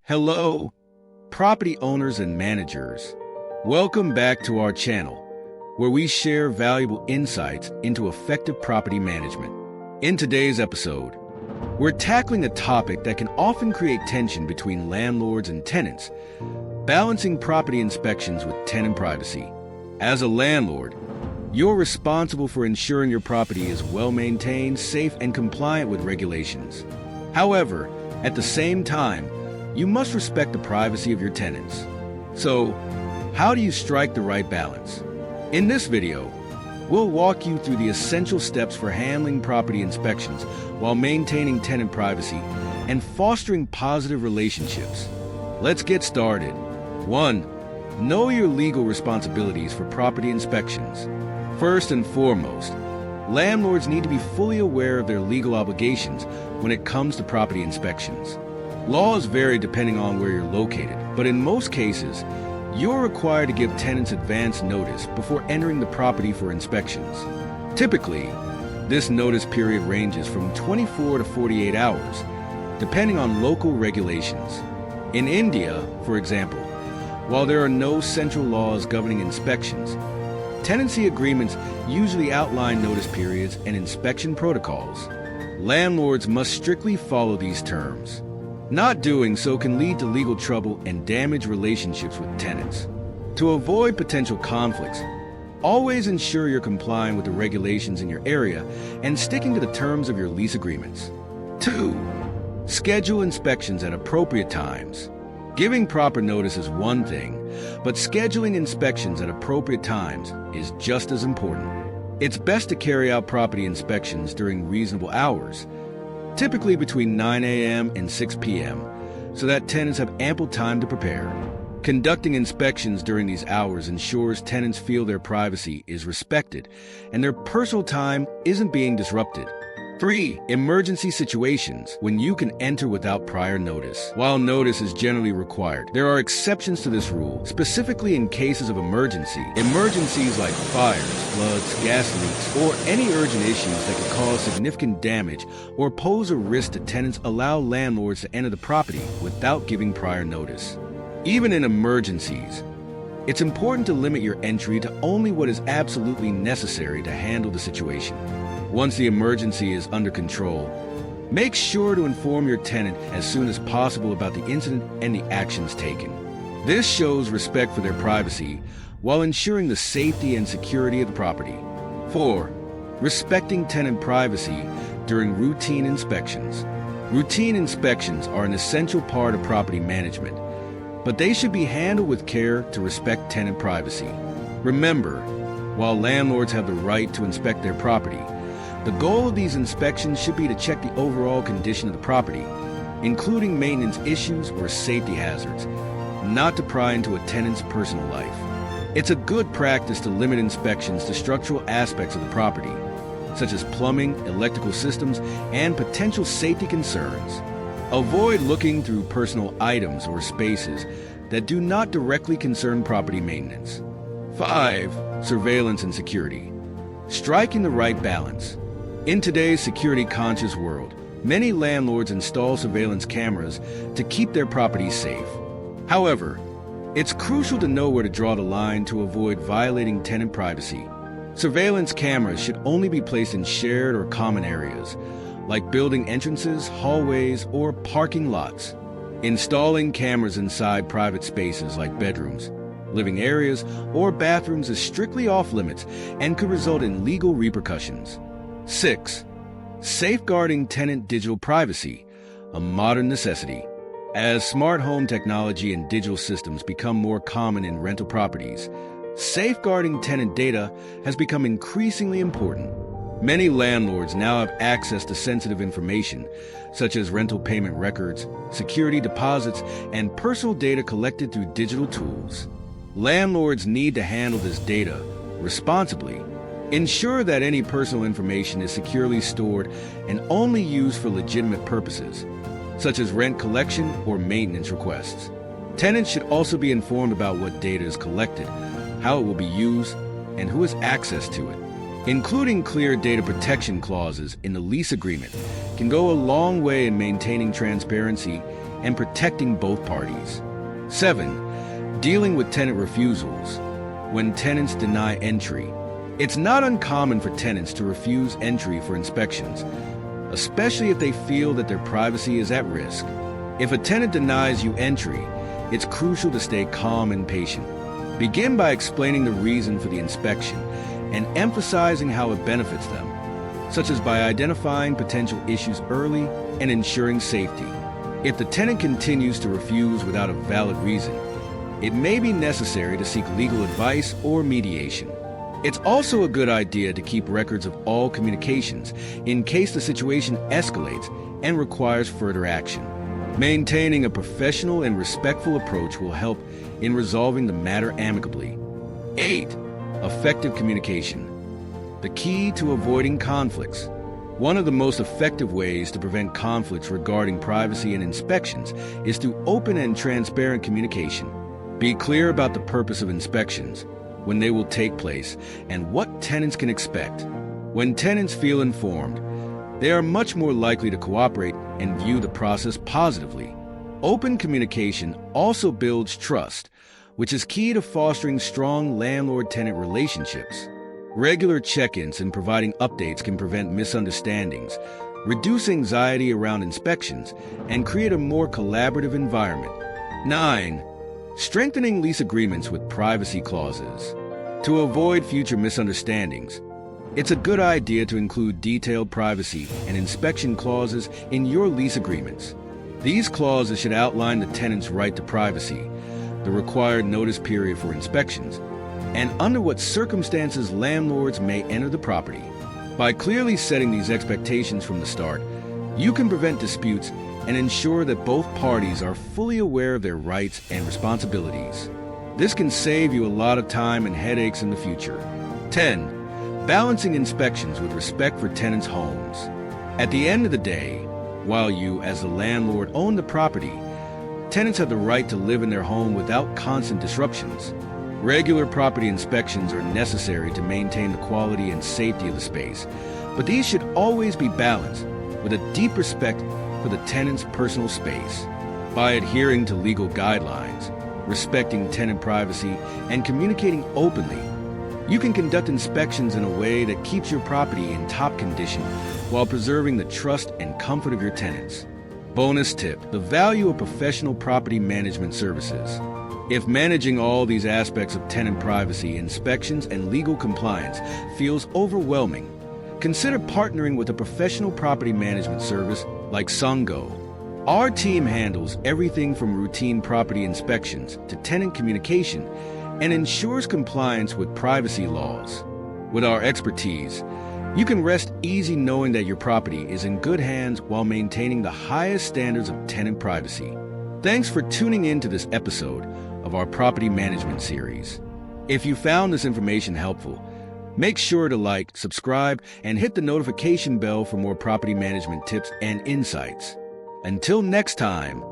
Hello, property owners and managers. Welcome back to our channel, where we share valuable insights into effective property management. In today's episode, we're tackling a topic that can often create tension between landlords and tenants, balancing property inspections with tenant privacy. As a landlord, you're responsible for ensuring your property is well-maintained, safe, and compliant with regulations. However, at the same time, you must respect the privacy of your tenants. So, how do you strike the right balance? In this video, we'll walk you through the essential steps for handling property inspections while maintaining tenant privacy and fostering positive relationships. Let's get started. 1. Know your legal responsibilities for property inspections. First and foremost, landlords need to be fully aware of their legal obligations when it comes to property inspections. Laws vary depending on where you're located, but in most cases, you're required to give tenants advance notice before entering the property for inspections. Typically, this notice period ranges from 24 to 48 hours, depending on local regulations. In India, for example, while there are no central laws governing inspections, tenancy agreements usually outline notice periods and inspection protocols. Landlords must strictly follow these terms. Not doing so can lead to legal trouble and damage relationships with tenants. To avoid potential conflicts, always ensure you're complying with the regulations in your area and sticking to the terms of your lease agreements. 2. Schedule inspections at appropriate times. Giving proper notice is one thing, but scheduling inspections at appropriate times is just as important. It's best to carry out property inspections during reasonable hours, typically between 9 a.m. and 6 p.m., so that tenants have ample time to prepare. Conducting inspections during these hours ensures tenants feel their privacy is respected and their personal time isn't being disrupted. 3. Emergency situations, when you can enter without prior notice. While notice is generally required, there are exceptions to this rule, specifically in cases of emergency. Emergencies like fires, floods, gas leaks, or any urgent issues that could cause significant damage or pose a risk to tenants allow landlords to enter the property without giving prior notice. Even in emergencies, it's important to limit your entry to only what is absolutely necessary to handle the situation. Once the emergency is under control, make sure to inform your tenant as soon as possible about the incident and the actions taken. This shows respect for their privacy while ensuring the safety and security of the property. 4. Respecting tenant privacy during routine inspections. Routine inspections are an essential part of property management, but they should be handled with care to respect tenant privacy. Remember, while landlords have the right to inspect their property, the goal of these inspections should be to check the overall condition of the property, including maintenance issues or safety hazards, not to pry into a tenant's personal life. It's a good practice to limit inspections to structural aspects of the property, such as plumbing, electrical systems, and potential safety concerns. Avoid looking through personal items or spaces that do not directly concern property maintenance. 5. Surveillance and security. Striking the right balance. In today's security-conscious world, many landlords install surveillance cameras to keep their properties safe. However, it's crucial to know where to draw the line to avoid violating tenant privacy. Surveillance cameras should only be placed in shared or common areas, like building entrances, hallways, or parking lots. Installing cameras inside private spaces like bedrooms, living areas, or bathrooms is strictly off-limits and could result in legal repercussions. 6. Safeguarding tenant digital privacy, a modern necessity. As smart home technology and digital systems become more common in rental properties, safeguarding tenant data has become increasingly important. Many landlords now have access to sensitive information, such as rental payment records, security deposits, and personal data collected through digital tools. Landlords need to handle this data responsibly. Ensure that any personal information is securely stored and only used for legitimate purposes, such as rent collection or maintenance requests. Tenants should also be informed about what data is collected, how it will be used, and who has access to it. Including clear data protection clauses in the lease agreement can go a long way in maintaining transparency and protecting both parties. 7. Dealing with tenant refusals. When tenants deny entry. It's not uncommon for tenants to refuse entry for inspections, especially if they feel that their privacy is at risk. If a tenant denies you entry, it's crucial to stay calm and patient. Begin by explaining the reason for the inspection and emphasizing how it benefits them, such as by identifying potential issues early and ensuring safety. If the tenant continues to refuse without a valid reason, it may be necessary to seek legal advice or mediation. It's also a good idea to keep records of all communications in case the situation escalates and requires further action. Maintaining a professional and respectful approach will help in resolving the matter amicably. 8. Effective communication. The key to avoiding conflicts. One of the most effective ways to prevent conflicts regarding privacy and inspections is through open and transparent communication. Be clear about the purpose of inspections, when they will take place, and what tenants can expect. When tenants feel informed, they are much more likely to cooperate and view the process positively. Open communication also builds trust, which is key to fostering strong landlord-tenant relationships. Regular check-ins and providing updates can prevent misunderstandings, reduce anxiety around inspections, and create a more collaborative environment. 9. Strengthening lease agreements with privacy clauses. To avoid future misunderstandings, it's a good idea to include detailed privacy and inspection clauses in your lease agreements. These clauses should outline the tenant's right to privacy, the required notice period for inspections, and under what circumstances landlords may enter the property. By clearly setting these expectations from the start, you can prevent disputes and ensure that both parties are fully aware of their rights and responsibilities. This can save you a lot of time and headaches in the future. 10. Balancing inspections with respect for tenants' homes. At the end of the day, while you, as the landlord, own the property, tenants have the right to live in their home without constant disruptions. Regular property inspections are necessary to maintain the quality and safety of the space, but these should always be balanced with a deep respect for the tenant's personal space. By adhering to legal guidelines, respecting tenant privacy, and communicating openly, you can conduct inspections in a way that keeps your property in top condition while preserving the trust and comfort of your tenants. Bonus tip: the value of professional property management services. If managing all these aspects of tenant privacy, inspections, and legal compliance feels overwhelming, consider partnering with a professional property management service like SANGAU. Our team handles everything from routine property inspections to tenant communication and ensures compliance with privacy laws. With our expertise, you can rest easy knowing that your property is in good hands while maintaining the highest standards of tenant privacy. Thanks for tuning in to this episode of our property management series. If you found this information helpful, make sure to like, subscribe, and hit the notification bell for more property management tips and insights. Until next time,